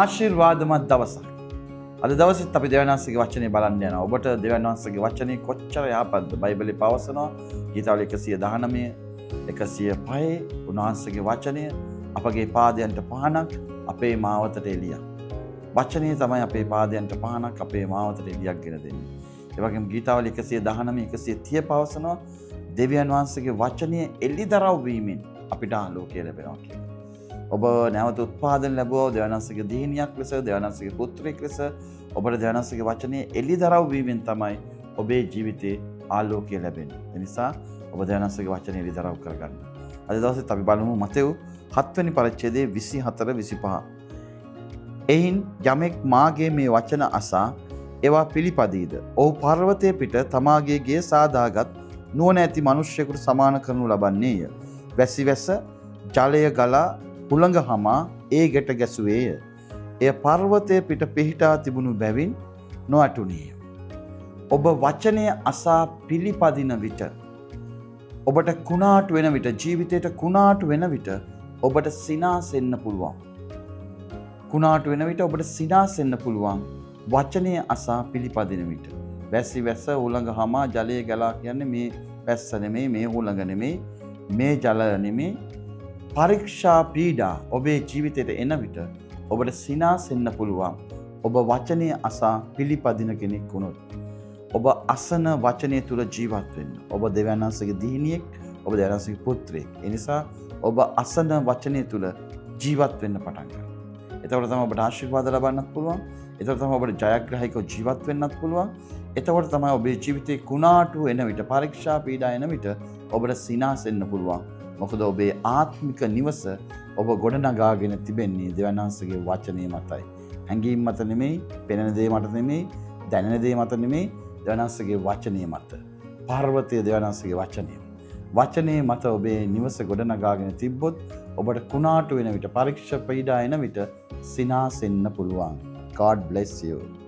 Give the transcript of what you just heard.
ආශිර්වාදමත් දවසක්. අද දවසෙත් අපි දෙවියන් වහන්සේගේ වචනේ බලන්න යනවා. ඔබට දෙවියන් වහන්සේගේ වචනේ කොච්චර යහපත්ද? බයිබලයේ පවසනවා ගීතාවල 119 105 උන්වහන්සේගේ වචනය අපගේ පාදයන්ට පහනක් අපේ මාවතට එළියක්. වචනේ තමයි අපේ පාදයන්ට පහනක් අපේ මාවතට එළියක් ගෙන දෙන්නේ. ඒ වගේම ගීතාවල 119 130 පවසනවා දෙවියන් වහන්සේගේ වචනය එළිදරව් වීමෙන් අපිට ආලෝකය ලැබෙනවා කියලා. ඔබ නැවත උත්පාදන ලැබුවා දෙවියන් වහන්සේගේ දිහිණියක් ලෙස දෙවියන් වහන්සේගේ පුත්‍රයෙක් ලෙස ඔබට දෙවියන් වහන්සේගේ වචනේ එළිදරව් වීමෙන් තමයි ඔබේ ජීවිතේ ආලෝකය ලැබෙන්නේ. ඒ නිසා ඔබ දෙවියන් වහන්සේගේ වචනේ එළිදරව් කරගන්න. අද දවසෙත් අපි බලමු මතෙව් 7 වෙනි පරිච්ඡේදයේ 24 25. එයින් යමෙක් මාගේ මේ වචන අසා ඒවා පිළිපදීද ඔහු පර්වතයේ පිට තමාගේ ගේ සාදාගත් නුවණ ඇති මිනිසෙකුට සමාන කරනු ලබන්නේය. වැසි වැස ජලය ගලා හුළඟ හමා ඒ ගැට ගැසුවේය. එය පර්වතයේ පිට පිහිටා තිබුණු බැවින් නොඅටුනේය. ඔබ වචනය අසා පිළිපදින විට ඔබට කුණාටු වෙන විට ජීවිතයට කුණාටු වෙන විට ඔබට සිනාසෙන්න පුළුවන්. කුණාටු වෙන විට ඔබට සිනාසෙන්න පුළුවන් වචනය අසා පිළිපදින විට. වැසි වැස හුළඟ හමා ජලය ගලා කියන්නේ මේ වැස්ස නෙමෙයි, මේ හුළඟ නෙමෙයි, මේ ජල නෙමෙයි. පරීක්ෂා පීඩා ඔබේ ජීවිතයට එන විට ඔබට සිනාසෙන්න පුළුවන්. ඔබ වචනය අසා පිළිපදින කෙනෙක් වුණොත්. ඔබ අසන වචනය තුල ජීවත් වෙන්න. ඔබ දෙවියන් වහන්සේගේ දිහිණියෙක්, ඔබ දෙවියන් වහන්සේගේ පුත්‍රයෙක්. ඒ නිසා ඔබ අසන වචනය තුල ජීවත් වෙන්න පටන් ගන්න. එතකොට තමයි ඔබට ආශිර්වාද ලබන්නත් පුළුවන්. එතකොට තමයි ඔබට ජයග්‍රාහීකව ජීවත් වෙන්නත් පුළුවන්. එතකොට තමයි ඔබේ ජීවිතේ කුණාටු එන විට, පරීක්ෂා පීඩා එන විට ඔබට සිනාසෙන්න පුළුවන්. මොකද ඔබේ ආත්මික නිවස ඔබ ගොඩනගාගෙන තිබෙන්නේ දෙවියන් වහන්සේගේ වචනේ මතයි. හැඟීම් මත නෙමෙයි, පෙනෙන දේ මත නෙමෙයි, දැනෙන දේ මත නෙමෙයි, දෙවියන් වහන්සේගේ වචනේ මත. පර්වතයේ දෙවියන් වහන්සේගේ වචනේ. වචනේ මත ඔබේ නිවස ගොඩනගාගෙන තිබ්බොත් ඔබට කුණාටු වෙන විට, පරීක්ෂා පීඩා එන විට සිනාසෙන්න පුළුවන්. God bless you.